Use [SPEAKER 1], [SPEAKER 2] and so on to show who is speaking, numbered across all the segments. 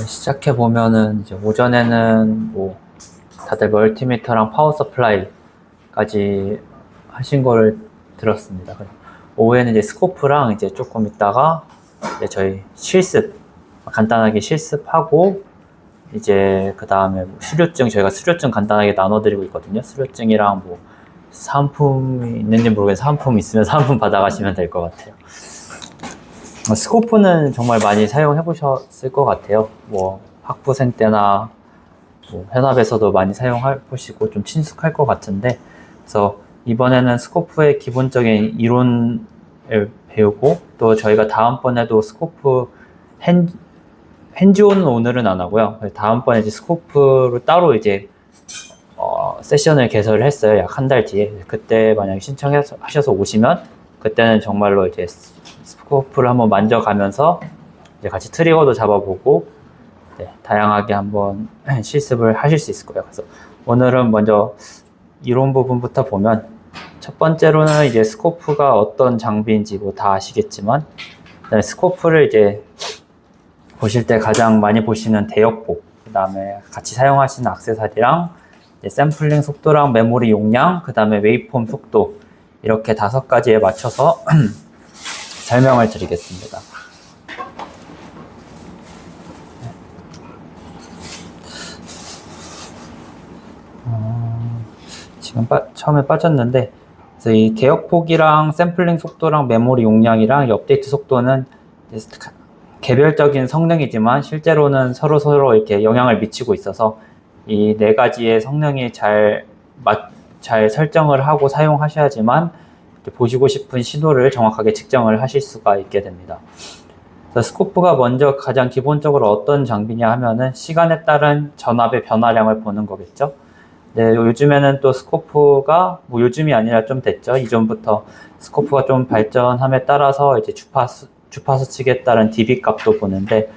[SPEAKER 1] 시작해 보면은 이제 오전에는 뭐 다들 멀티미터랑 파워 서플라이까지 하신 거를 들었습니다. 오후에는 이제 스코프랑 이제 조금 있다가 이제 저희 실습 간단하게 실습하고 이제 그 다음에 뭐 수료증 저희가 수료증 간단하게 나눠드리고 있거든요. 수료증이랑 뭐 사은품이 있는지 모르겠는데 사은품 있으면 사은품 받아가시면 될 것 같아요. 스코프는 정말 많이 사용해 보셨을 것 같아요. 뭐 학부생 때나 뭐 현업에서도 많이 사용해 보시고 좀 친숙할 것 같은데, 그래서 이번에는 스코프의 기본적인 이론을 배우고, 또 저희가 다음번에도 스코프 핸즈온은 오늘은 안 하고요. 다음번에 이제 스코프로 따로 이제 세션을 개설을 했어요. 약 한 달 뒤에. 그때 만약에 신청하셔서 오시면 그때는 정말로 이제 스코프를 한번 만져가면서 이제 같이 트리거도 잡아보고 다양하게 한번 실습을 하실 수 있을 거예요. 그래서 오늘은 먼저 이론 부분부터 보면, 첫 번째로는 이제 스코프가 어떤 장비인지 뭐 다 아시겠지만, 스코프를 이제 보실 때 가장 많이 보시는 대역폭, 그 다음에 같이 사용하시는 액세서리랑 샘플링 속도랑 메모리 용량, 그 다음에 웨이폼 속도, 이렇게 5가지에 맞춰서 설명을 드리겠습니다. 지금 처음에 빠졌는데, 그래서 이 대역폭이랑 샘플링 속도랑 메모리 용량이랑 이 업데이트 속도는 개별적인 성능이지만 실제로는 서로 이렇게 영향을 미치고 있어서 이 4가지의 성능이 잘 설정을 하고 사용하셔야지만 보시고 싶은 신호를 정확하게 측정을 하실 수가 있게 됩니다. 그래서 스코프가 먼저 가장 기본적으로 어떤 장비냐 하면은 시간에 따른 전압의 변화량을 보는 거겠죠. 네, 요즘에는 또 스코프가 뭐 요즘이 아니라 좀 됐죠. 이전부터 스코프가 좀 발전함에 따라서 이제 주파수 측에 따른 dB 값도 보는데,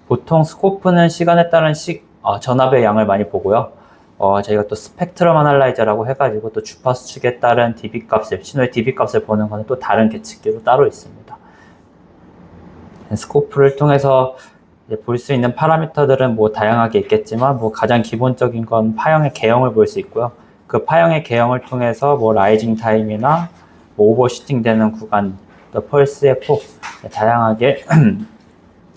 [SPEAKER 1] 보통 스코프는 시간에 따른 전압의 양을 많이 보고요. 저희가 또 스펙트럼 아날라이저라고 해가지고 또 주파수 측에 따른 dB 값을, 신호의 dB 값을 보는 거는 또 다른 계측기로 따로 있습니다. 스코프를 통해서 볼 수 있는 파라미터들은 뭐 다양하게 있겠지만, 뭐 가장 기본적인 건 파형의 개형을 볼 수 있고요. 그 파형의 개형을 통해서 뭐 라이징 타임이나 뭐 오버슈팅 되는 구간, 또 펄스의 폭, 다양하게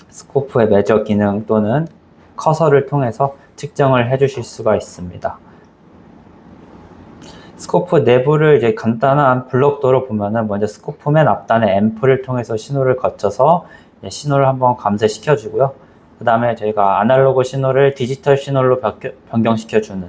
[SPEAKER 1] 스코프의 매저 기능 또는 커서를 통해서 측정을 해주실 수가 있습니다. 스코프 내부를 이제 간단한 블록도로 보면은, 먼저 스코프 맨 앞단에 앰프를 통해서 신호를 거쳐서 신호를 한번 감쇄시켜 주고요. 그 다음에 저희가 아날로그 신호를 디지털 신호로 변경시켜 주는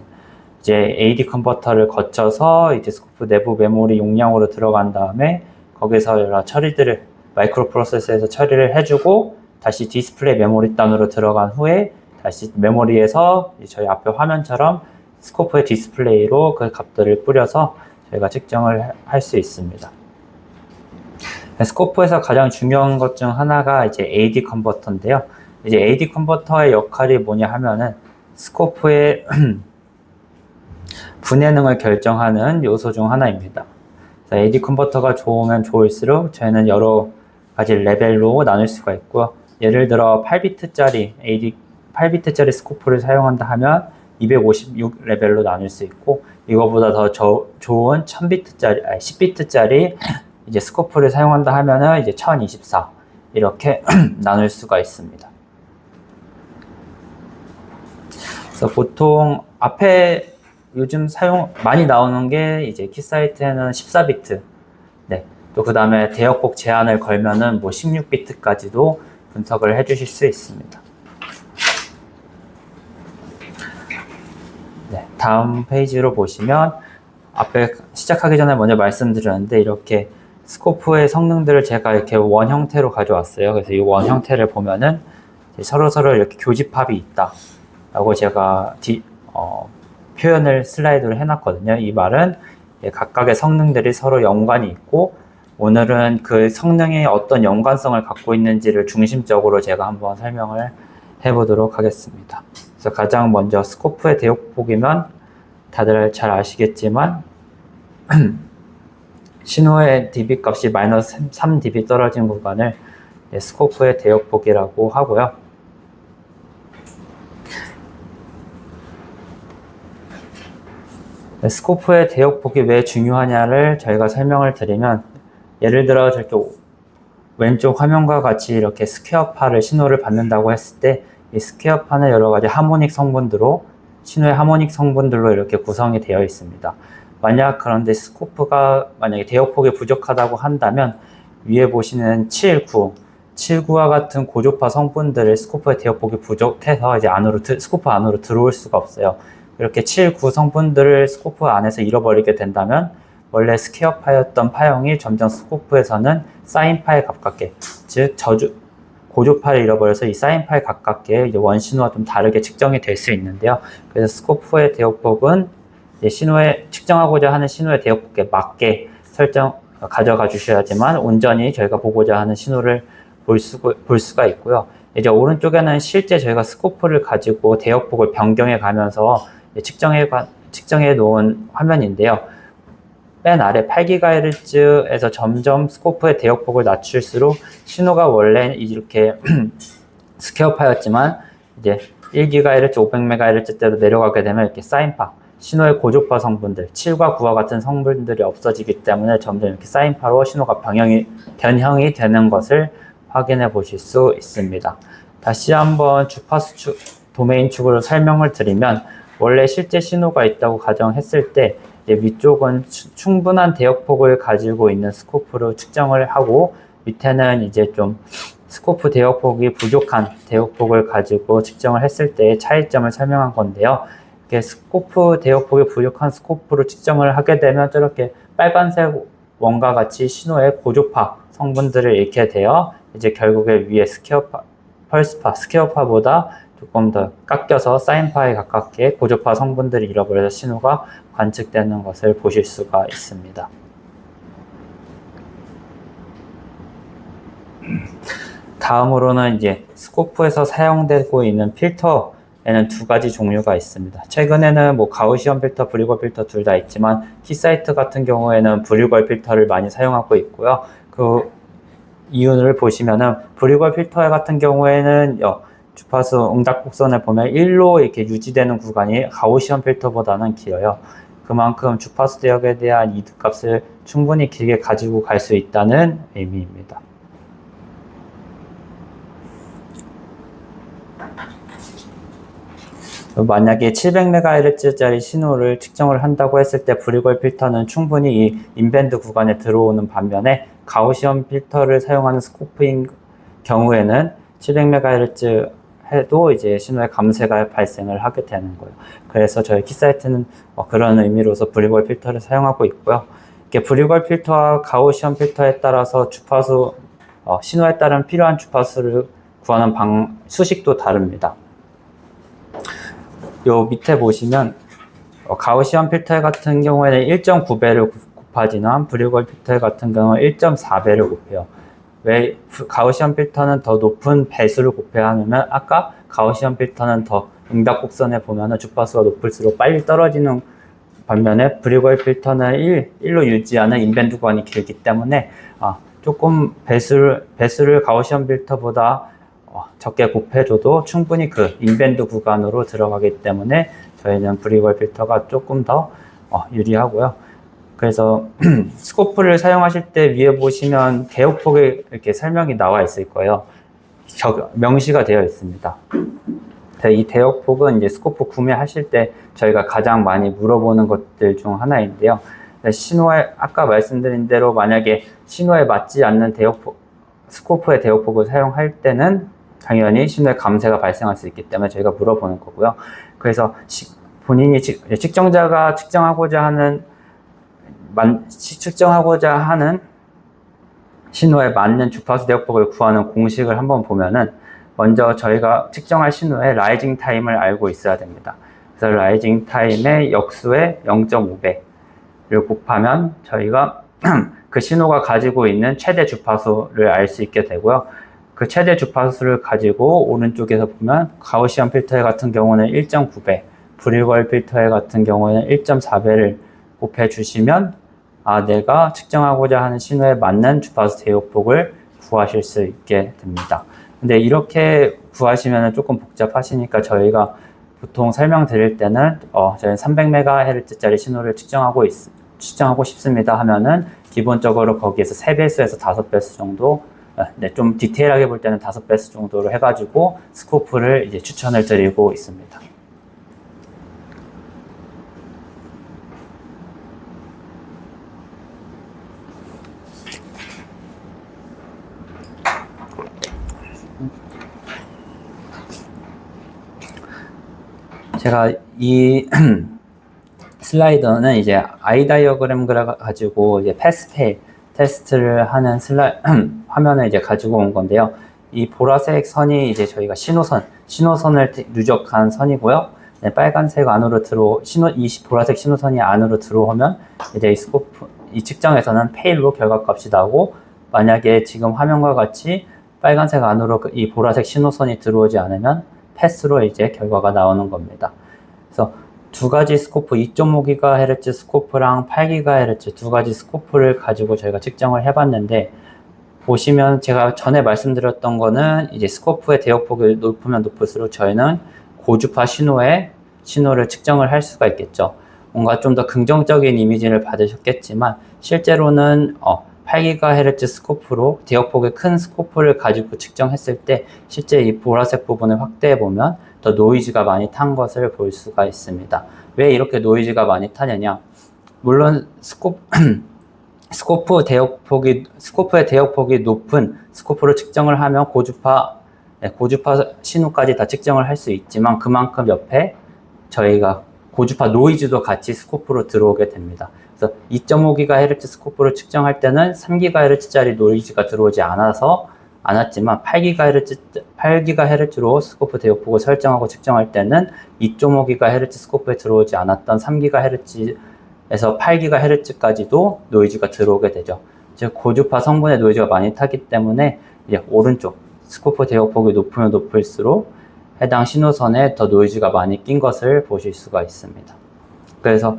[SPEAKER 1] 이제 AD 컨버터를 거쳐서 이제 스코프 내부 메모리 용량으로 들어간 다음에 거기서 여러 처리들을 마이크로 프로세서에서 처리를 해주고, 다시 디스플레이 메모리 단으로 들어간 후에 다시 메모리에서 저희 앞에 화면처럼 스코프의 디스플레이로 그 값들을 뿌려서 저희가 측정을 할 수 있습니다. 스코프에서 가장 중요한 것 중 하나가 이제 AD 컨버터인데요. 이제 AD 컨버터의 역할이 뭐냐 하면은 스코프의 분해능을 결정하는 요소 중 하나입니다. AD 컨버터가 좋으면 좋을수록 저희는 여러 가지 레벨로 나눌 수가 있고요. 예를 들어 8비트짜리 스코프를 사용한다 하면 256 레벨로 나눌 수 있고, 이거보다 더 좋은 10비트짜리 이제 스코프를 사용한다 하면은 이제 1024 이렇게 나눌 수가 있습니다. 그래서 보통 앞에 요즘 많이 나오는 게 이제 키사이트에는 14비트, 네, 또 그 다음에 대역폭 제한을 걸면은 뭐 16비트까지도 분석을 해주실 수 있습니다. 네, 다음 페이지로 보시면, 앞에 시작하기 전에 먼저 말씀드렸는데, 이렇게 스코프의 성능들을 제가 이렇게 원 형태로 가져왔어요. 그래서 이 원 형태를 보면은 서로 이렇게 교집합이 있다 라고 제가 표현을 슬라이드로 해놨거든요. 이 말은 각각의 성능들이 서로 연관이 있고, 오늘은 그 성능이 어떤 연관성을 갖고 있는지를 중심적으로 제가 한번 설명을 해보도록 하겠습니다. 그래서 가장 먼저 스코프의 대역폭이면 다들 잘 아시겠지만 신호의 dB 값이 마이너스 3dB 떨어진 구간을 스코프의 대역폭이라고 하고요. 스코프의 대역폭이 왜 중요하냐를 저희가 설명을 드리면, 예를 들어 저렇게 왼쪽 화면과 같이 이렇게 스퀘어파를 신호를 받는다고 했을 때, 이 스퀘어파는 여러 가지 하모닉 성분들로, 신호의 하모닉 성분들로 이렇게 구성이 되어 있습니다. 만약 그런데 스코프가 만약에 대역폭이 부족하다고 한다면, 위에 보시는 7, 9, 7구와 같은 고조파 성분들을 스코프의 대역폭이 부족해서 이제 스코프 안으로 들어올 수가 없어요. 이렇게 7, 9 성분들을 스코프 안에서 잃어버리게 된다면, 원래 스퀘어파였던 파형이 점점 스코프에서는 사인파에 가깝게, 즉 고조파를 잃어버려서 이 사인파에 가깝게 이제 원신호와 좀 다르게 측정이 될 수 있는데요. 그래서 스코프의 대역폭은 측정하고자 하는 신호의 대역폭에 맞게 가져가 주셔야지만 온전히 저희가 보고자 하는 신호를 볼 수가 있고요. 이제 오른쪽에는 실제 저희가 스코프를 가지고 대역폭을 변경해 가면서 측정해 놓은 화면인데요. 맨 아래 8GHz에서 점점 스코프의 대역폭을 낮출수록 신호가 원래 이렇게 스퀘어파였지만 이제 1GHz, 500MHz대로 내려가게 되면 이렇게 사인파, 신호의 고조파 성분들, 7과 9와 같은 성분들이 없어지기 때문에 점점 이렇게 사인파로 신호가 변형이 되는 것을 확인해 보실 수 있습니다. 다시 한번 주파수 도메인 축으로 설명을 드리면, 원래 실제 신호가 있다고 가정했을 때 위쪽은 충분한 대역폭을 가지고 있는 스코프로 측정을 하고, 밑에는 이제 좀 스코프 대역폭이 부족한 대역폭을 가지고 측정을 했을 때의 차이점을 설명한 건데요. 이렇게 스코프 대역폭이 부족한 스코프로 측정을 하게 되면 저렇게 빨간색 원과 같이 신호의 고조파 성분들을 잃게 되어 이제 결국에 위에 스퀘어파보다 조금 더 깎여서 사인파에 가깝게 고조파 성분들이 잃어버려서 신호가 관측되는 것을 보실 수가 있습니다. 다음으로는 이제 스코프에서 사용되고 있는 필터에는 두 가지 종류가 있습니다. 최근에는 가우시언 필터, 브리거 필터 둘 다 있지만, 키사이트 같은 경우에는 브리거 필터를 많이 사용하고 있고요. 그 이유를 보시면은 브리거 필터 같은 경우에는 주파수 응답 곡선을 보면 1로 이렇게 유지되는 구간이 가우시언 필터보다는 길어요. 그만큼 주파수 대역에 대한 이득값을 충분히 길게 가지고 갈 수 있다는 의미입니다. 만약에 700MHz짜리 신호를 측정을 한다고 했을 때 브리거 필터는 충분히 이 인밴드 구간에 들어오는 반면에, 가우시언 필터를 사용하는 스코프인 경우에는 700MHz 해도 이제 신호의 감쇄가 발생을 하게 되는 거예요. 그래서 저희 키사이트는 그런 의미로서 브리거 필터를 사용하고 있고요. 이렇게 브리거 필터와 가우시언 필터에 따라서 신호에 따른 필요한 주파수를 구하는 수식도 다릅니다. 요 밑에 보시면 가우시언 필터 같은 경우에는 1.9배를 곱하지만 브리거 필터 같은 경우는 1.4배를 곱해요. 왜 가우시언 필터는 더 높은 배수를 곱해야 하냐면, 아까 가우시언 필터는 더 응답 곡선에 보면은 주파수가 높을수록 빨리 떨어지는 반면에, 브리거 필터는 1로 유지하는 인밴드 구간이 길기 때문에 조금 배수를 가우시언 필터보다 적게 곱해줘도 충분히 그 인밴드 구간으로 들어가기 때문에 저희는 브리거 필터가 조금 더 유리하고요. 그래서 스코프를 사용하실 때 위에 보시면 대역폭에 이렇게 설명이 나와 있을 거예요. 명시가 되어 있습니다. 이 대역폭은 이제 스코프 구매하실 때 저희가 가장 많이 물어보는 것들 중 하나인데요. 아까 말씀드린 대로 만약에 신호에 맞지 않는 스코프의 대역폭을 사용할 때는 당연히 신호의 감쇄가 발생할 수 있기 때문에 저희가 물어보는 거고요. 그래서 본인이 측정자가 측정하고자 하는 신호에 맞는 주파수 대역폭을 구하는 공식을 한번 보면은, 먼저 저희가 측정할 신호의 라이징 타임을 알고 있어야 됩니다. 그래서 라이징 타임의 역수의 0.5배를 곱하면 저희가 그 신호가 가지고 있는 최대 주파수를 알 수 있게 되고요. 그 최대 주파수를 가지고 오른쪽에서 보면 가우시언 필터 같은 경우는 1.9배, 브리거 필터 같은 경우는 1.4배를 곱해 주시면 내가 측정하고자 하는 신호에 맞는 주파수 대역폭을 구하실 수 있게 됩니다. 근데 이렇게 구하시면 조금 복잡하시니까 저희가 보통 설명드릴 때는 저희는 300MHz짜리 신호를 측정하고 싶습니다 하면은 기본적으로 거기에서 3배수에서 5배수 정도, 좀 디테일하게 볼 때는 5배수 정도로 해가지고 스코프를 이제 추천을 드리고 있습니다. 제가 이 슬라이더는 이제 아이 다이어그램을 가지고 이제 패스페일 테스트를 하는 화면을 이제 가지고 온 건데요. 이 보라색 선이 이제 저희가 신호선을 누적한 선이고요. 네, 빨간색 안으로 이 보라색 신호선이 안으로 들어오면 이제 이 측정에서는 페일로 결과값이 나오고, 만약에 지금 화면과 같이 빨간색 안으로 이 보라색 신호선이 들어오지 않으면 패스로 이제 결과가 나오는 겁니다. 그래서 두 가지 스코프, 2.5GHz 스코프랑 8GHz 두 가지 스코프를 가지고 저희가 측정을 해봤는데, 보시면 제가 전에 말씀드렸던 거는 이제 스코프의 대역폭이 높으면 높을수록 저희는 고주파 신호를 측정을 할 수가 있겠죠. 뭔가 좀 더 긍정적인 이미지를 받으셨겠지만, 실제로는 8GHz 스코프로 대역폭의 큰 스코프를 가지고 측정했을 때 실제 이 보라색 부분을 확대해 보면 더 노이즈가 많이 탄 것을 볼 수가 있습니다. 왜 이렇게 노이즈가 많이 타느냐? 물론 스코프의 대역폭이 높은 스코프로 측정을 하면 고주파 신호까지 다 측정을 할 수 있지만, 그만큼 옆에 저희가 고주파 노이즈도 같이 스코프로 들어오게 됩니다. 그래서 2.5GHz 스코프를 측정할 때는 3GHz짜리 노이즈가 들어오지 않았지만 8GHz로 스코프 대역폭을 설정하고 측정할 때는 2.5GHz 스코프에 들어오지 않았던 3GHz에서 8GHz까지도 노이즈가 들어오게 되죠. 즉 고주파 성분의 노이즈가 많이 타기 때문에 이제 오른쪽 스코프 대역폭이 높으면 높을수록 해당 신호선에 더 노이즈가 많이 낀 것을 보실 수가 있습니다. 그래서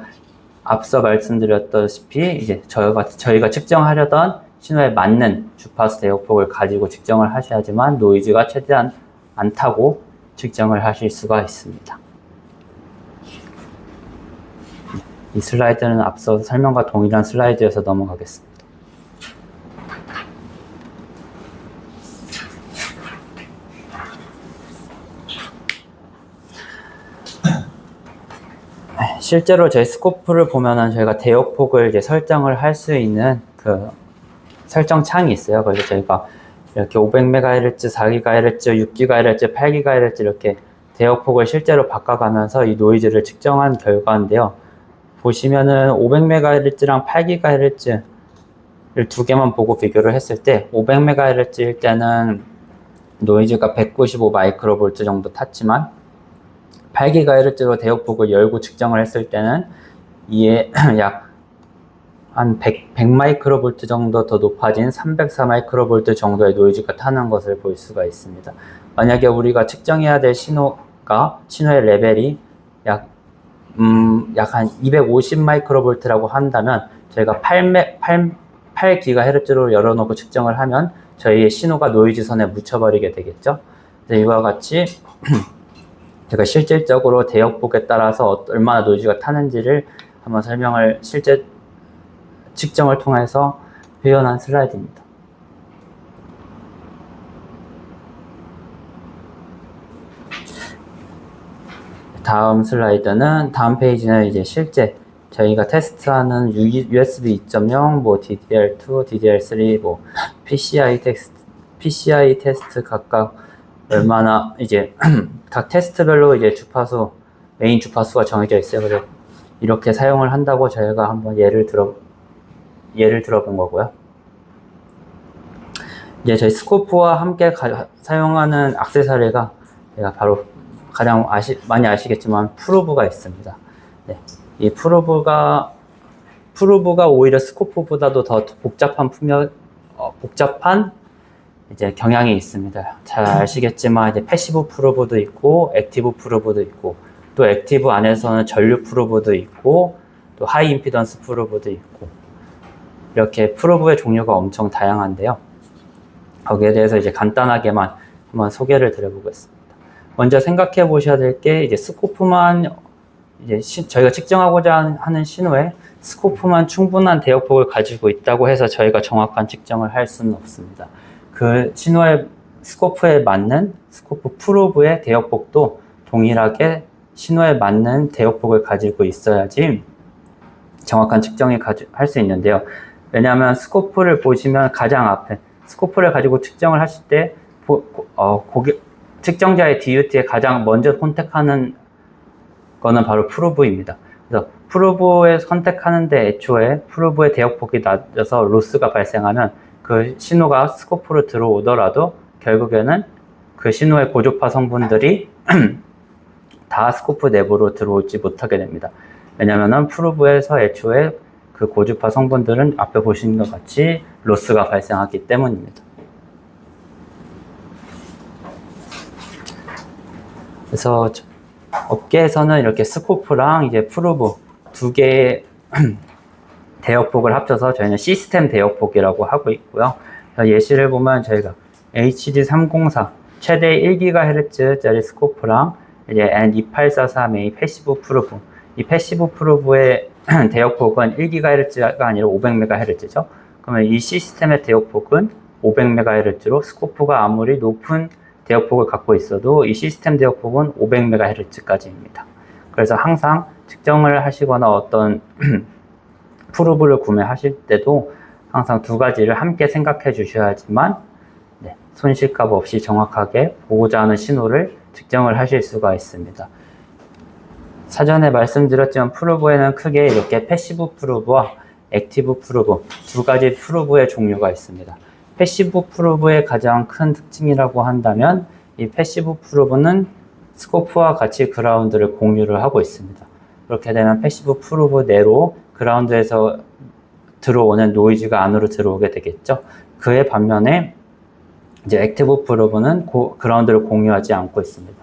[SPEAKER 1] 앞서 말씀드렸다시피 이제 저희가 측정하려던 신호에 맞는 주파수 대역폭을 가지고 측정을 하셔야지만 노이즈가 최대한 안 타고 측정을 하실 수가 있습니다. 이 슬라이드는 앞서 설명과 동일한 슬라이드여서 넘어가겠습니다. 실제로 저희 스코프를 보면은 저희가 대역폭을 이제 설정을 할 수 있는 그 설정 창이 있어요. 그래서 저희가 이렇게 500MHz, 4GHz, 6GHz, 8GHz 이렇게 대역폭을 실제로 바꿔가면서 이 노이즈를 측정한 결과인데요. 보시면은 500MHz랑 8GHz를 두 개만 보고 비교를 했을 때 500MHz일 때는 노이즈가 195 마이크로볼트 정도 탔지만 8GHz로 대역폭을 열고 측정을 했을 때는 이에 약 한 100 마이크로볼트 정도 더 높아진 304 마이크로볼트 정도의 노이즈가 타는 것을 볼 수가 있습니다. 만약에 우리가 측정해야 될 신호의 레벨이 약 한 250 마이크로볼트라고 한다면 저희가 8GHz로 열어놓고 측정을 하면 저희의 신호가 노이즈선에 묻혀버리게 되겠죠. 그래서 이와 같이 제가 실질적으로 대역폭에 따라서 얼마나 노이즈가 타는지를 한번 실제 측정을 통해서 표현한 슬라이드입니다. 다음 페이지는 이제 실제 저희가 테스트하는 USB 2.0, 뭐 DDR2, DDR3, 뭐 PCI 테스트 각각 얼마나 이제 각 테스트별로 이제 메인 주파수가 정해져 있어요. 그래서 이렇게 사용을 한다고 저희가 한번 예를 들어본 거고요. 이제 저희 스코프와 함께 사용하는 액세서리가 제가 바로 가장 많이 아시겠지만 프로브가 있습니다. 네, 이 프로브가 오히려 스코프보다도 더 복잡한 이제 경향이 있습니다. 잘 아시겠지만 이제 패시브 프로브도 있고 액티브 프로브도 있고, 또 액티브 안에서는 전류 프로브도 있고, 또 하이 임피던스 프로브도 있고, 이렇게 프로브의 종류가 엄청 다양한데요. 거기에 대해서 이제 간단하게만 한번 소개를 드려보겠습니다. 먼저 생각해 보셔야 될 게 이제 스코프만 이제 저희가 측정하고자 하는 신호에 스코프만 충분한 대역폭을 가지고 있다고 해서 저희가 정확한 측정을 할 수는 없습니다. 그 신호의 스코프에 맞는 스코프 프로브의 대역폭도 동일하게 신호에 맞는 대역폭을 가지고 있어야지 정확한 측정이 할 수 있는데요. 왜냐하면 스코프를 보시면 가장 앞에 스코프를 가지고 측정을 하실 때 측정자의 DUT에 가장 먼저 선택하는 거는 바로 프로브입니다. 그래서 프로브에 선택하는데 애초에 프로브의 대역폭이 낮아서 로스가 발생하면 그 신호가 스코프로 들어오더라도 결국에는 그 신호의 고주파 성분들이 다 스코프 내부로 들어오지 못하게 됩니다. 왜냐하면 프로브에서 애초에 그 고주파 성분들은 앞에 보시는 것 같이 로스가 발생하기 때문입니다. 그래서 업계에서는 이렇게 스코프랑 이제 프로브 두 개의 대역폭을 합쳐서 저희는 시스템 대역폭이라고 하고 있고요. 예시를 보면 저희가 HD304 최대 1GHz짜리 스코프랑 이제 N2843A 패시브 프로브, 이 패시브 프로브의 대역폭은 1GHz가 아니라 500MHz죠. 그러면 이 시스템의 대역폭은 500MHz로 스코프가 아무리 높은 대역폭을 갖고 있어도 이 시스템 대역폭은 500MHz까지입니다. 그래서 항상 측정을 하시거나 어떤 프로브를 구매하실 때도 항상 두 가지를 함께 생각해 주셔야지만 손실값 없이 정확하게 보고자 하는 신호를 측정을 하실 수가 있습니다. 사전에 말씀드렸지만 프로브에는 크게 이렇게 패시브 프로브와 액티브 프로브 두 가지 프로브의 종류가 있습니다. 패시브 프로브의 가장 큰 특징이라고 한다면 이 패시브 프로브는 스코프와 같이 그라운드를 공유를 하고 있습니다. 그렇게 되면 패시브 프로브 내로 그라운드에서 들어오는 노이즈가 안으로 들어오게 되겠죠. 그에 반면에 이제 액티브 프로브는 그라운드를 공유하지 않고 있습니다.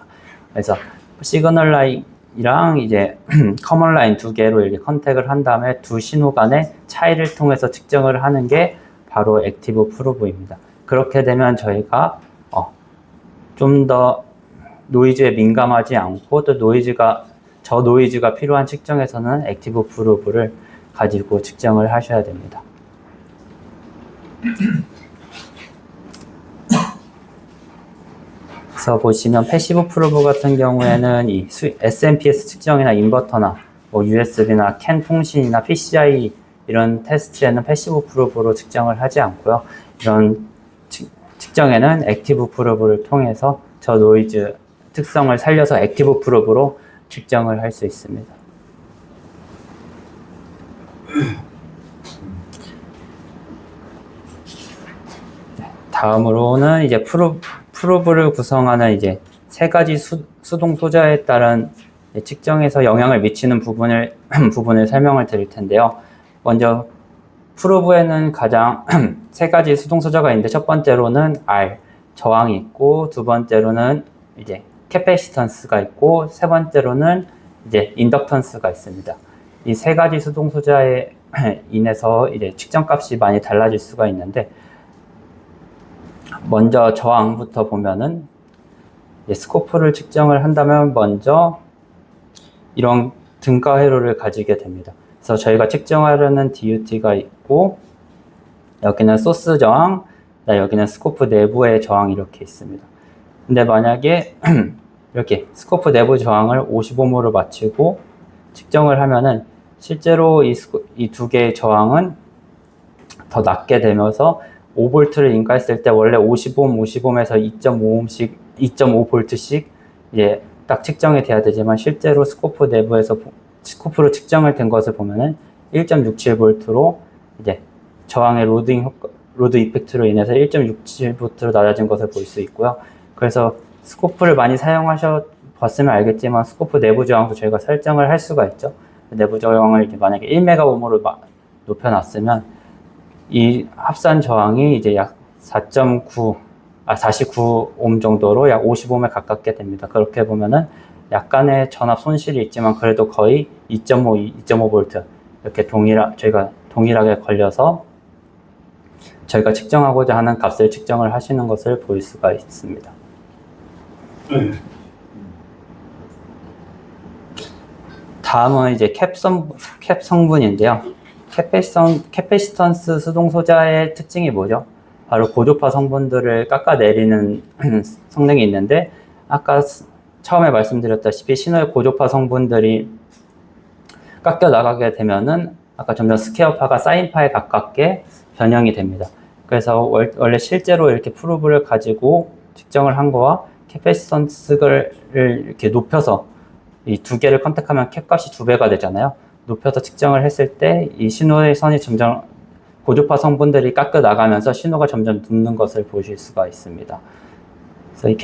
[SPEAKER 1] 그래서 시그널 라인이랑 이제 커먼 라인 두 개로 이렇게 컨택을 한 다음에 두 신호 간의 차이를 통해서 측정을 하는 게 바로 액티브 프로브입니다. 그렇게 되면 저희가 좀 더 노이즈에 민감하지 않고 또 저 노이즈가 필요한 측정에서는 액티브 프로브를 가지고 측정을 하셔야 됩니다. 그래서 보시면 패시브 프로브 같은 경우에는 이 SMPS 측정이나 인버터나 USB나 CAN 통신이나 PCI 이런 테스트에는 패시브 프로브로 측정을 하지 않고요. 이런 측정에는 액티브 프로브를 통해서 저 노이즈 특성을 살려서 액티브 프로브로 측정을 할 수 있습니다. 다음으로는 이제 프로브를 구성하는 이제 세 가지 수동 소자에 따른 측정에서 영향을 미치는 부분을 설명을 드릴 텐데요. 먼저 프로브에는 가장 세 가지 수동 소자가 있는데 첫 번째로는 R 저항이 있고 두 번째로는 이제 캐패시턴스가 있고 세 번째로는 이제 인덕턴스가 있습니다. 이 세 가지 수동 소자에 인해서 이제 측정 값이 많이 달라질 수가 있는데 먼저 저항부터 보면은 스코프를 측정을 한다면 먼저 이런 등가 회로를 가지게 됩니다. 그래서 저희가 측정하려는 DUT가 있고 여기는 소스 저항, 여기는 스코프 내부의 저항이 이렇게 있습니다. 근데 만약에 이렇게 스코프 내부 저항을 55mm로 맞추고 측정을 하면은 실제로 이 두 개의 저항은 더 낮게 되면서 5V를 인가했을 때 원래 50에서 2.5ohm씩, 2.5V씩 이제 딱 측정이 돼야 되지만 실제로 스코프 내부에서 스코프로 측정을 된 것을 보면은 1.67V로 이제 저항의 로드 이펙트로 인해서 1.67V로 낮아진 것을 볼 수 있고요. 그래서 스코프를 많이 사용하셔봤으면 알겠지만 스코프 내부 저항도 저희가 설정을 할 수가 있죠. 내부 저항을 이제 만약에 1메가옴으로 높여놨으면 이 합산 저항이 이제 약 49옴 정도로 약 55에 가깝게 됩니다. 그렇게 보면은 약간의 전압 손실이 있지만 그래도 거의 2.5V 이렇게 저희가 동일하게 걸려서 저희가 측정하고자 하는 값을 측정을 하시는 것을 볼 수가 있습니다. 다음은 이제 캡 성분인데요. 캐패시턴스 수동 소자의 특징이 뭐죠? 바로 고주파 성분들을 깎아내리는 성능이 있는데, 아까 처음에 말씀드렸다시피 신호의 고주파 성분들이 깎여 나가게 되면은 아까 점점 스퀘어파가 사인파에 가깝게 변형이 됩니다. 그래서 원래 실제로 이렇게 프로브를 가지고 측정을 한 거와 캐패시턴스를 이렇게 높여서 이 두 개를 컨택하면 캡 값이 2배가 되잖아요. 높여서 측정을 했을 때 이 신호의 선이 점점 고주파 성분들이 깎여 나가면서 신호가 점점 눕는 것을 보실 수가 있습니다. 그래서 이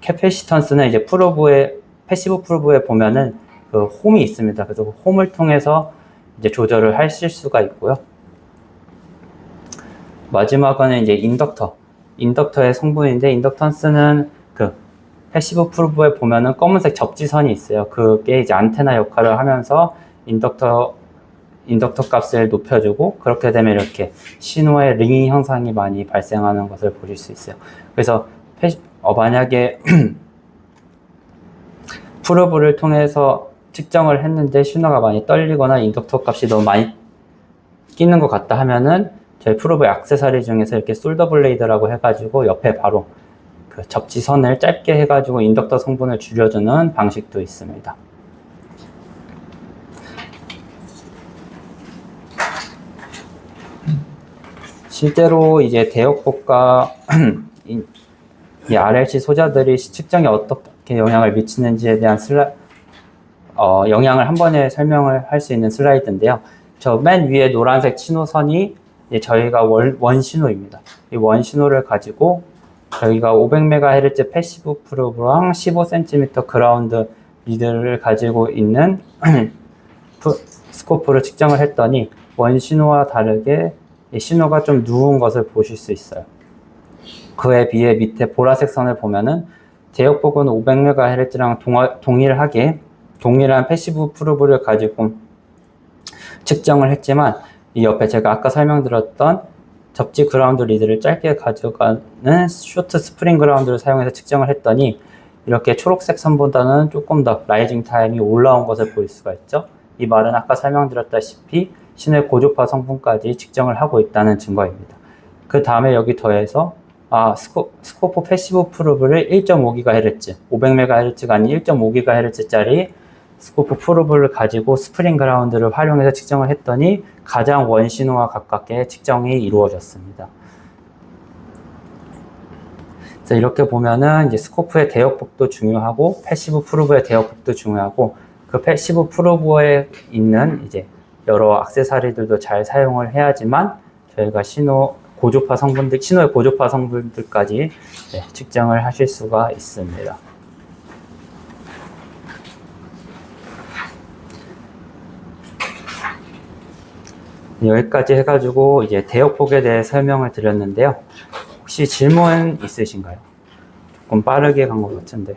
[SPEAKER 1] 캐패시턴스는 이제 패시브 프로브에 보면은 그 홈이 있습니다. 그래서 그 홈을 통해서 이제 조절을 하실 수가 있고요. 마지막은 이제 인덕터의 성분인데, 인덕턴스는 그 패시브 프로브에 보면은 검은색 접지선이 있어요. 그게 이제 안테나 역할을 하면서 인덕터 값을 높여주고, 그렇게 되면 이렇게 신호의 링잉 현상이 많이 발생하는 것을 보실 수 있어요. 그래서 만약에 프로브를 통해서 측정을 했는데 신호가 많이 떨리거나 인덕터 값이 너무 많이 끼는 것 같다 하면은 저희 프로브의 액세서리 중에서 이렇게 솔더 블레이드라고 해가지고 옆에 바로 그 접지선을 짧게 해가지고 인덕터 성분을 줄여주는 방식도 있습니다. 실제로 이제 대역폭과 이 RLC 소자들이 측정에 어떻게 영향을 미치는지에 대한 영향을 한 번에 설명을 할 수 있는 슬라이드인데요. 저 맨 위에 노란색 신호선이 저희가 원신호입니다. 이 원신호를 가지고 저희가 500MHz 패시브 프로브랑 15cm 그라운드 리드를 가지고 있는 스코프를 측정을 했더니 원신호와 다르게 이 신호가 좀 누운 것을 보실 수 있어요. 그에 비해 밑에 보라색 선을 보면은 대역폭은 500MHz랑 동일한 패시브 프로브를 가지고 측정을 했지만, 이 옆에 제가 아까 설명드렸던 접지 그라운드 리드를 짧게 가져가는 쇼트 스프링 그라운드를 사용해서 측정을 했더니 이렇게 초록색 선보다는 조금 더 라이징 타임이 올라온 것을 볼 수가 있죠. 이 말은 아까 설명드렸다시피 신호의 고주파 성분까지 측정을 하고 있다는 증거입니다. 그 다음에 여기 더해서 스코프 패시브 프로브를 1.5GHz, 500MHz가 아닌 1.5GHz짜리 스코프 프로브를 가지고 스프링 그라운드를 활용해서 측정을 했더니 가장 원신호와 가깝게 측정이 이루어졌습니다. 그래서 이렇게 보면은 이제 스코프의 대역폭도 중요하고 패시브 프로브의 대역폭도 중요하고, 그 패시브 프로브에 있는 이제 여러 액세서리들도 잘 사용을 해야지만 저희가 신호의 고주파 성분들까지 측정을 하실 수가 있습니다. 여기까지 해가지고 이제 대역폭에 대해 설명을 드렸는데요. 혹시 질문 있으신가요? 조금 빠르게 간 것 같은데.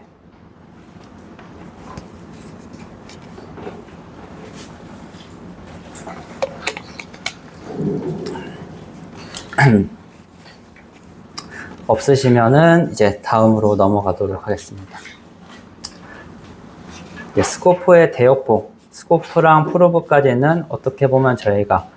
[SPEAKER 1] 없으시면은 이제 다음으로 넘어가도록 하겠습니다. 스코프의 대역폭, 스코프랑 프로브까지는 어떻게 보면 저희가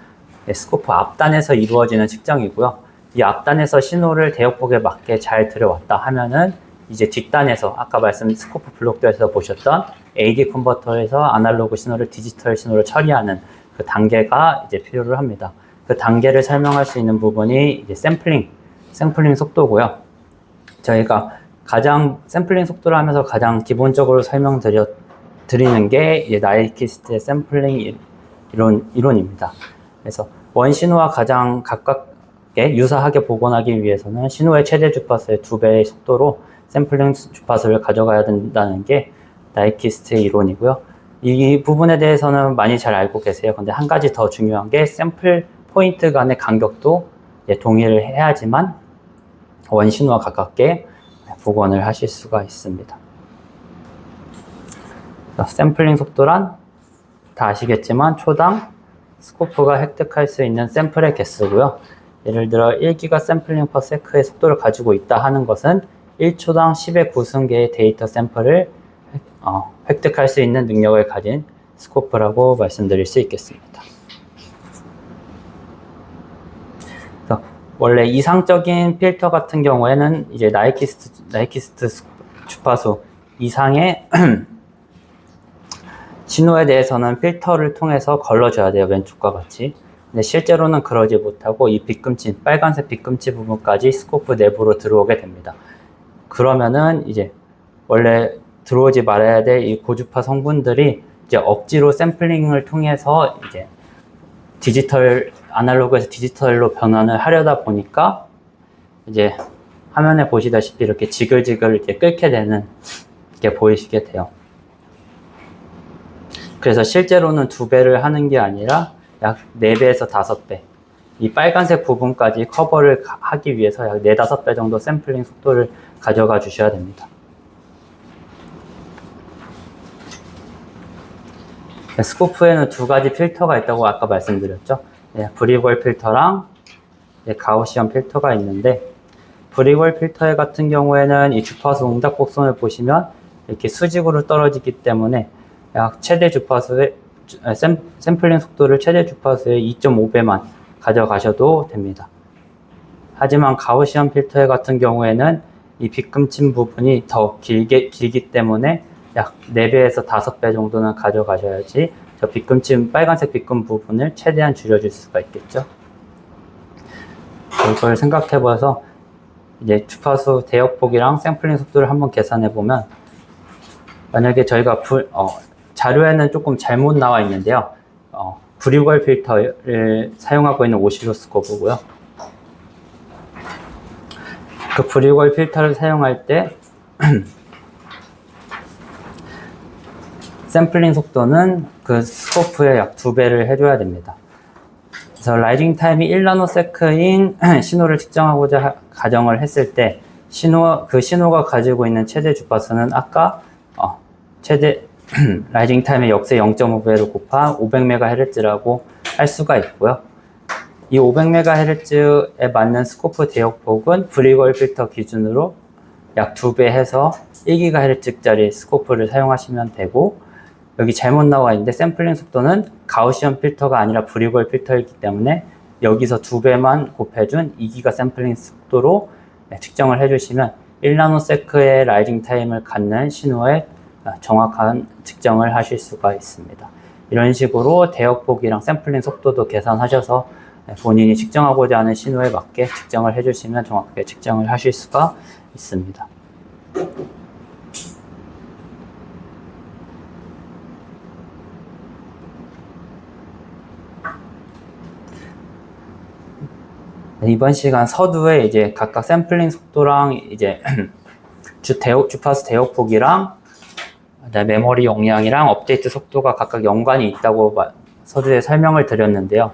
[SPEAKER 1] 스코프 앞단에서 이루어지는 측정이고요. 이 앞단에서 신호를 대역폭에 맞게 잘 들여왔다 하면은 이제 뒷단에서 아까 스코프 블록들에서 보셨던 AD 컨버터에서 아날로그 신호를 디지털 신호를 처리하는 그 단계가 이제 필요를 합니다. 그 단계를 설명할 수 있는 부분이 이제 샘플링 속도고요. 저희가 샘플링 속도를 하면서 가장 기본적으로 설명드리는 게 이제 나이키스트의 샘플링 이론입니다. 그래서 원신호와 가장 가깝게 유사하게 복원하기 위해서는 신호의 최대 주파수의 2배의 속도로 샘플링 주파수를 가져가야 된다는 게 나이키스트의 이론이고요. 이 부분에 대해서는 많이 잘 알고 계세요. 근데 한 가지 더 중요한 게 샘플 포인트 간의 간격도 동일을 해야지만 원신호와 가깝게 복원을 하실 수가 있습니다. 샘플링 속도란 다 아시겠지만 초당 스코프가 획득할 수 있는 샘플의 개수고요. 예를 들어 1기가 샘플링 퍼 세크의 속도를 가지고 있다 하는 것은 1초당 10의 9승계의 데이터 샘플을 획득할 수 있는 능력을 가진 스코프라고 말씀드릴 수 있겠습니다. 원래 이상적인 필터 같은 경우에는 이제 나이키스트 주파수 이상의 신호에 대해서는 필터를 통해서 걸러줘야 돼요. 왼쪽과 같이. 근데 실제로는 그러지 못하고 이 빗금치, 빨간색 빗금치 부분까지 스코프 내부로 들어오게 됩니다. 그러면은 이제 원래 들어오지 말아야 될 이 고주파 성분들이 이제 억지로 샘플링을 통해서 이제 아날로그에서 디지털로 변환을 하려다 보니까 이제 화면에 보시다시피 이렇게 지글지글 이렇게 끓게 되는 게 보이시게 돼요. 그래서 실제로는 2배를 하는 게 아니라 약 4배에서 5배. 이 빨간색 부분까지 커버를 하기 위해서 약 4, 5배 정도 샘플링 속도를 가져가 주셔야 됩니다. 스코프에는 2가지 필터가 있다고 아까 말씀드렸죠. 브리걸 필터랑 가우시언 필터가 있는데, 브리걸 필터 같은 경우에는 이 주파수 응답 곡선을 보시면 이렇게 수직으로 떨어지기 때문에 약 최대 주파수의 샘플링 속도를 최대 주파수의 2.5배만 가져가셔도 됩니다. 하지만 가우시언 필터 같은 경우에는 이 빗금침 부분이 더 길기 때문에 약 4배에서 5배 정도는 가져가셔야지 저 빨간색 빗금 부분을 최대한 줄여줄 수가 있겠죠. 이걸 생각해 봐서 이제 주파수 대역폭이랑 샘플링 속도를 한번 계산해 보면, 만약에 저희가 자료에는 조금 잘못 나와 있는데요. 브리걸 필터를 사용하고 있는 오실로스코프고요. 그 브리걸 필터를 사용할 때 샘플링 속도는 그 스코프의 약 2배를 해줘야 됩니다. 그래서 라이징 타임이 1나노세크인 신호를 측정하고자 가정을 했을 때 그 신호가 가지고 있는 최대 주파수는 아까 최대 라이징 타임의 역세 0.5배로 곱한 500MHz라고 할 수가 있고요. 이 500MHz에 맞는 스코프 대역폭은 브리걸 필터 기준으로 약 2배 해서 1GHz짜리 스코프를 사용하시면 되고, 여기 잘못 나와 있는데 샘플링 속도는 가우시언 필터가 아니라 브리걸 필터이기 때문에 여기서 2배만 곱해준 2기가 샘플링 속도로 측정을 해주시면 1나노세크의 라이징 타임을 갖는 신호의 정확한 측정을 하실 수가 있습니다. 이런 식으로 대역폭이랑 샘플링 속도도 계산하셔서 본인이 측정하고자 하는 신호에 맞게 측정을 해주시면 정확하게 측정을 하실 수가 있습니다. 이번 시간 서두에 이제 각각 샘플링 속도랑 이제 주파수 대역폭이랑 메모리 용량이랑 업데이트 속도가 각각 연관이 있다고 서두에 설명을 드렸는데요.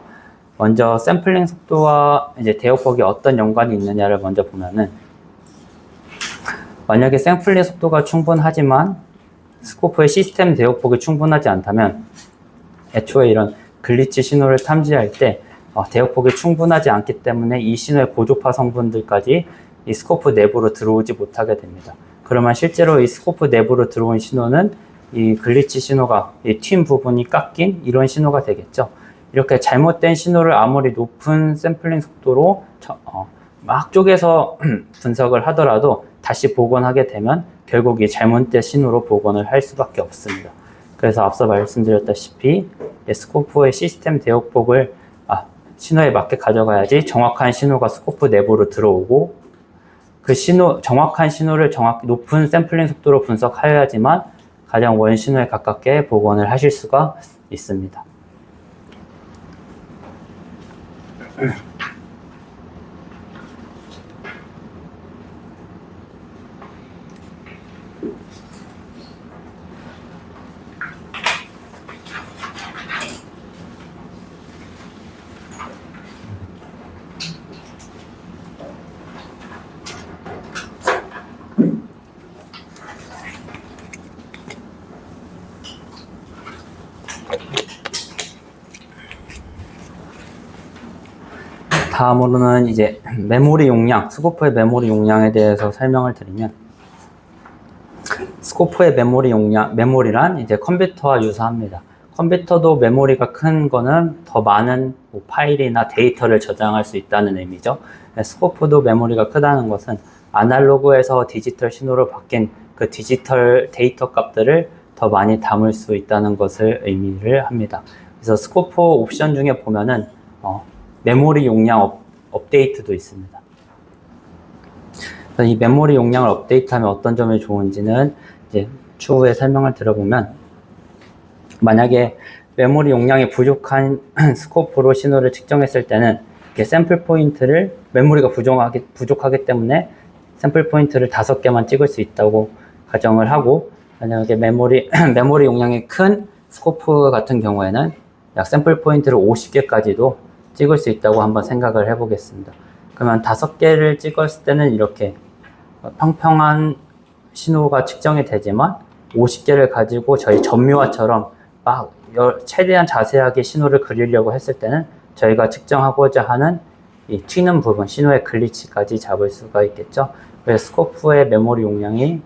[SPEAKER 1] 먼저 샘플링 속도와 이제 대역폭이 어떤 연관이 있느냐를 먼저 보면은, 만약에 샘플링 속도가 충분하지만 스코프의 시스템 대역폭이 충분하지 않다면 애초에 이런 글리치 신호를 탐지할 때 대역폭이 충분하지 않기 때문에 이 신호의 고주파 성분들까지 이 스코프 내부로 들어오지 못하게 됩니다. 그러면 실제로 이 스코프 내부로 들어온 신호는 이 글리치 신호가 이 튄 부분이 깎인 이런 신호가 되겠죠. 이렇게 잘못된 신호를 아무리 높은 샘플링 속도로 막 쪼개서 분석을 하더라도 다시 복원하게 되면 결국 이 잘못된 신호로 복원을 할 수밖에 없습니다. 그래서 앞서 말씀드렸다시피 스코프의 시스템 대역폭을 신호에 맞게 가져가야지 정확한 신호가 스코프 내부로 들어오고, 그 정확한 신호를 높은 샘플링 속도로 분석하여야지만 가장 원 신호에 가깝게 복원을 하실 수가 있습니다. 다음으로는 이제 메모리 용량, 스코프의 메모리 용량에 대해서 설명을 드리면, 스코프의 메모리란 이제 컴퓨터와 유사합니다. 컴퓨터도 메모리가 큰 거는 더 많은 파일이나 데이터를 저장할 수 있다는 의미죠. 스코프도 메모리가 크다는 것은 아날로그에서 디지털 신호로 바뀐 그 디지털 데이터 값들을 더 많이 담을 수 있다는 것을 의미를 합니다. 그래서 스코프 옵션 중에 보면은 메모리 용량 업데이트도 있습니다. 이 메모리 용량을 업데이트하면 어떤 점이 좋은지는 이제 추후에 설명을 들어보면, 만약에 메모리 용량이 부족한 스코프로 신호를 측정했을 때는 샘플 포인트를 메모리가 부족하기 때문에 샘플 포인트를 5개만 찍을 수 있다고 가정을 하고, 만약에 메모리 용량이 큰 스코프 같은 경우에는 약 샘플 포인트를 50개까지도 찍을 수 있다고 한번 생각을 해보겠습니다. 그러면 5개를 찍었을 때는 이렇게 평평한 신호가 측정이 되지만 50개를 가지고 저희 점유화처럼 막 최대한 자세하게 신호를 그리려고 했을 때는 저희가 측정하고자 하는 이 튀는 부분, 신호의 글리치까지 잡을 수가 있겠죠. 그래서 스코프의 메모리 용량이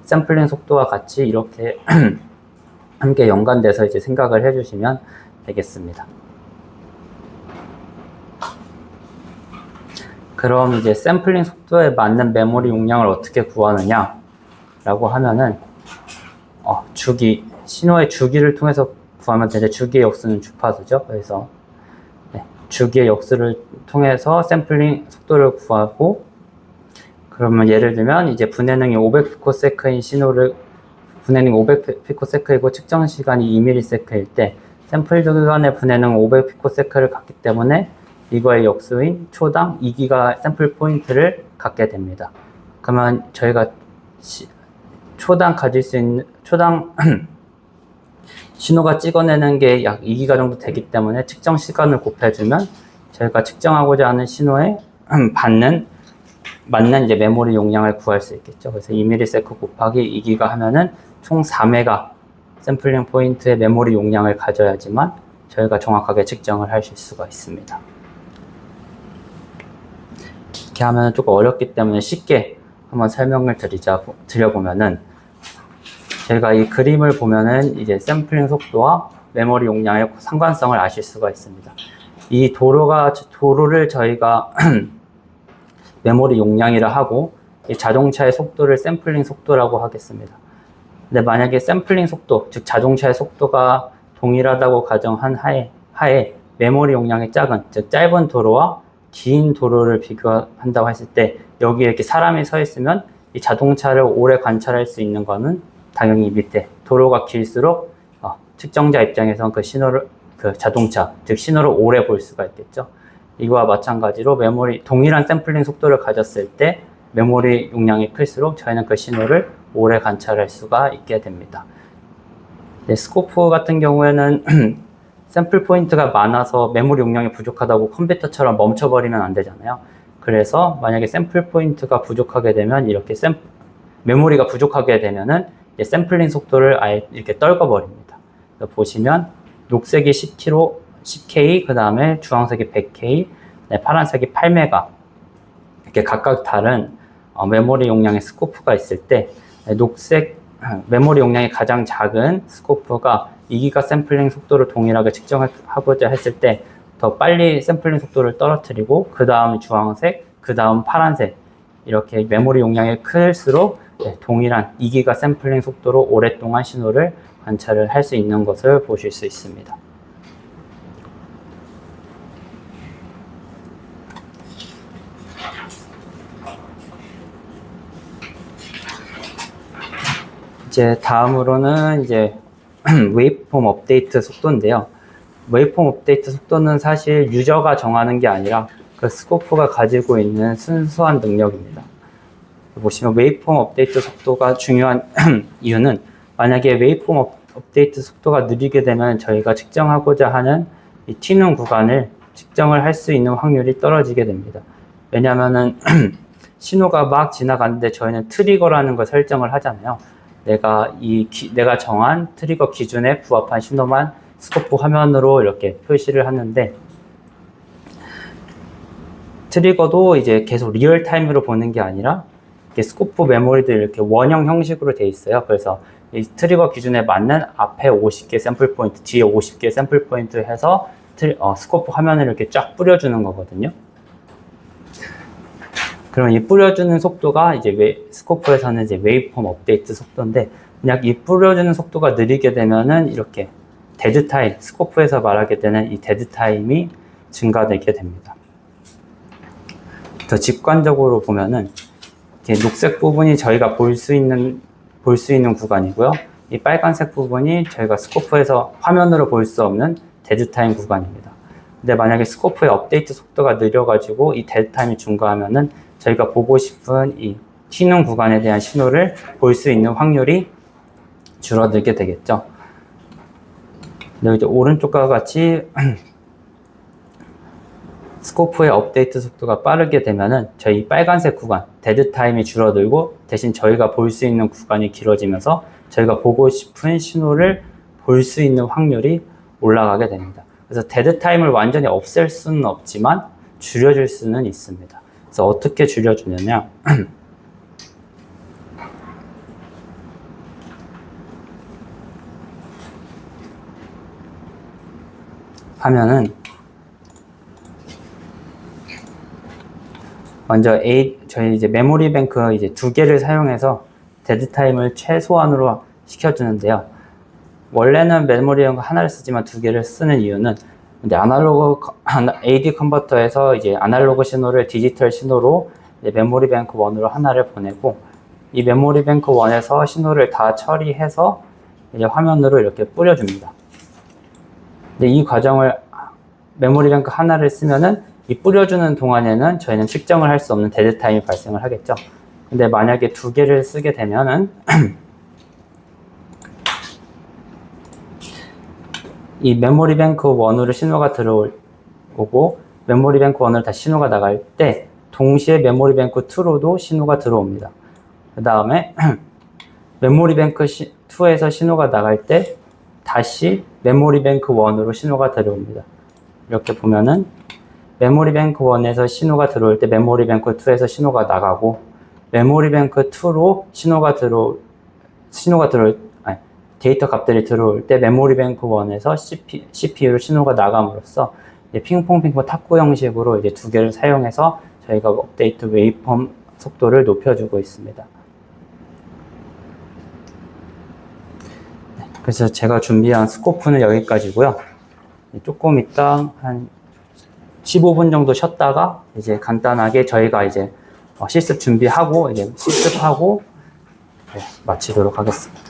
[SPEAKER 1] 샘플링 속도와 같이 이렇게 함께 연관돼서 이제 생각을 해주시면 되겠습니다. 그럼 이제 샘플링 속도에 맞는 메모리 용량을 어떻게 구하느냐 라고 하면은 신호의 주기를 통해서 구하면 되는데, 주기의 역수는 주파수죠. 그래서 주기의 역수를 통해서 샘플링 속도를 구하고, 그러면 예를 들면 이제 분해능이 500피코세크인 신호를, 분해능이 500피코세크이고 측정 시간이 2ms일 때 샘플 기간의 분해능 500피코세크를 갖기 때문에 이거의 역수인 초당 2기가 샘플 포인트를 갖게 됩니다. 그러면 저희가 초당 신호가 찍어내는 게 약 2기가 정도 되기 때문에 측정 시간을 곱해주면 저희가 측정하고자 하는 신호에 맞는 이제 메모리 용량을 구할 수 있겠죠. 그래서 2ms 곱하기 2기가 하면은 총 4메가 샘플링 포인트의 메모리 용량을 가져야지만 저희가 정확하게 측정을 하실 수가 있습니다. 이렇게 하면 조금 어렵기 때문에 쉽게 한번 설명을 드려보면은, 저희가 이 그림을 보면은 이제 샘플링 속도와 메모리 용량의 상관성을 아실 수가 있습니다. 이 도로를 저희가 메모리 용량이라 하고, 이 자동차의 속도를 샘플링 속도라고 하겠습니다. 근데 만약에 샘플링 속도, 즉 자동차의 속도가 동일하다고 가정한 하에 메모리 용량이 작은, 즉 짧은 도로와 긴 도로를 비교한다고 했을 때, 여기에 이렇게 사람이 서 있으면 이 자동차를 오래 관찰할 수 있는 거는 당연히 밑에, 도로가 길수록 측정자 입장에서는 그 자동차, 즉 신호를 오래 볼 수가 있겠죠. 이거와 마찬가지로 동일한 샘플링 속도를 가졌을 때 메모리 용량이 클수록 저희는 그 신호를 오래 관찰할 수가 있게 됩니다. 스코프 같은 경우에는 샘플 포인트가 많아서 메모리 용량이 부족하다고 컴퓨터처럼 멈춰버리면 안 되잖아요. 그래서 만약에 샘플 포인트가 부족하게 되면 이렇게 메모리가 부족하게 되면은 샘플링 속도를 아예 이렇게 떨궈버립니다. 보시면 녹색이 10K, 그 다음에 주황색이 100K, 파란색이 8메가, 이렇게 각각 다른 메모리 용량의 스코프가 있을 때, 메모리 용량이 가장 작은 스코프가 2기가 샘플링 속도를 동일하게 측정하고자 했을 때 더 빨리 샘플링 속도를 떨어뜨리고, 그 다음 주황색, 그 다음 파란색, 이렇게 메모리 용량이 클수록 동일한 2기가 샘플링 속도로 오랫동안 신호를 관찰을 할 수 있는 것을 보실 수 있습니다. 이제 다음으로는 이제 웨이브폼 업데이트 속도인데요. 웨이브폼 업데이트 속도는 사실 유저가 정하는 게 아니라 그 스코프가 가지고 있는 순수한 능력입니다. 보시면 웨이브폼 업데이트 속도가 중요한 이유는, 만약에 웨이브폼 업데이트 속도가 느리게 되면 저희가 측정하고자 하는 이 튀는 구간을 측정을 할 수 있는 확률이 떨어지게 됩니다. 왜냐하면은 신호가 막 지나가는데 저희는 트리거라는 걸 설정을 하잖아요. 내가 정한 트리거 기준에 부합한 신호만 스코프 화면으로 이렇게 표시를 하는데, 트리거도 이제 계속 리얼타임으로 보는 게 아니라 이렇게 스코프 메모리도 이렇게 원형 형식으로 돼 있어요. 그래서 이 트리거 기준에 맞는 앞에 50개 샘플 포인트, 뒤에 50개 샘플 포인트 해서 스코프 화면을 이렇게 쫙 뿌려주는 거거든요. 그럼 이 뿌려주는 속도가 이제 스코프에서는 이제 웨이브폼 업데이트 속도인데, 만약 이 뿌려주는 속도가 느리게 되면은 이렇게 데드 타임, 스코프에서 말하게 되는 이 데드 타임이 증가되게 됩니다. 더 직관적으로 보면은 이렇게 녹색 부분이 저희가 볼 수 있는 구간이고요. 이 빨간색 부분이 저희가 스코프에서 화면으로 볼 수 없는 데드 타임 구간입니다. 근데 만약에 스코프의 업데이트 속도가 느려가지고 이 데드 타임이 증가하면은 저희가 보고 싶은 이 튀는 구간에 대한 신호를 볼 수 있는 확률이 줄어들게 되겠죠. 근데 이제 오른쪽과 같이 스코프의 업데이트 속도가 빠르게 되면은 저희 빨간색 구간, 데드 타임이 줄어들고 대신 저희가 볼 수 있는 구간이 길어지면서 저희가 보고 싶은 신호를 볼 수 있는 확률이 올라가게 됩니다. 그래서 데드 타임을 완전히 없앨 수는 없지만 줄여줄 수는 있습니다. 그래서 어떻게 줄여주냐면 하면은 먼저 저희 이제 메모리 뱅크 이제 2개를 사용해서 데드 타임을 최소한으로 시켜주는데요. 원래는 메모리 뱅크 하나를 쓰지만 2개를 쓰는 이유는 근데 AD 컨버터에서 이제 아날로그 신호를 디지털 신호로 이제 메모리 뱅크 1으로 하나를 보내고, 이 메모리 뱅크 1에서 신호를 다 처리해서 이제 화면으로 이렇게 뿌려줍니다. 근데 이 과정을 메모리 뱅크 하나를 쓰면은 이 뿌려주는 동안에는 저희는 측정을 할 수 없는 데드 타임이 발생을 하겠죠. 근데 만약에 2개를 쓰게 되면은 이 메모리 뱅크 1으로 신호가 들어오고 메모리 뱅크 1으로 다시 신호가 나갈 때 동시에 메모리 뱅크 2로도 신호가 들어옵니다. 그 다음에 메모리 뱅크 2에서 신호가 나갈 때 다시 메모리 뱅크 1으로 신호가 들어옵니다. 이렇게 보면은 메모리 뱅크 1에서 신호가 들어올 때 메모리 뱅크 2에서 신호가 나가고, 메모리 뱅크 2로 데이터 값들이 들어올 때 메모리 뱅크 1에서 CPU로 신호가 나감으로써 이제 핑퐁 탁구 형식으로 이제 2개를 사용해서 저희가 업데이트 웨이브폼 속도를 높여주고 있습니다. 그래서 제가 준비한 스코프는 여기까지고요. 조금 이따 한 15분 정도 쉬었다가 이제 간단하게 저희가 이제 실습 준비하고 이제 실습하고 마치도록 하겠습니다.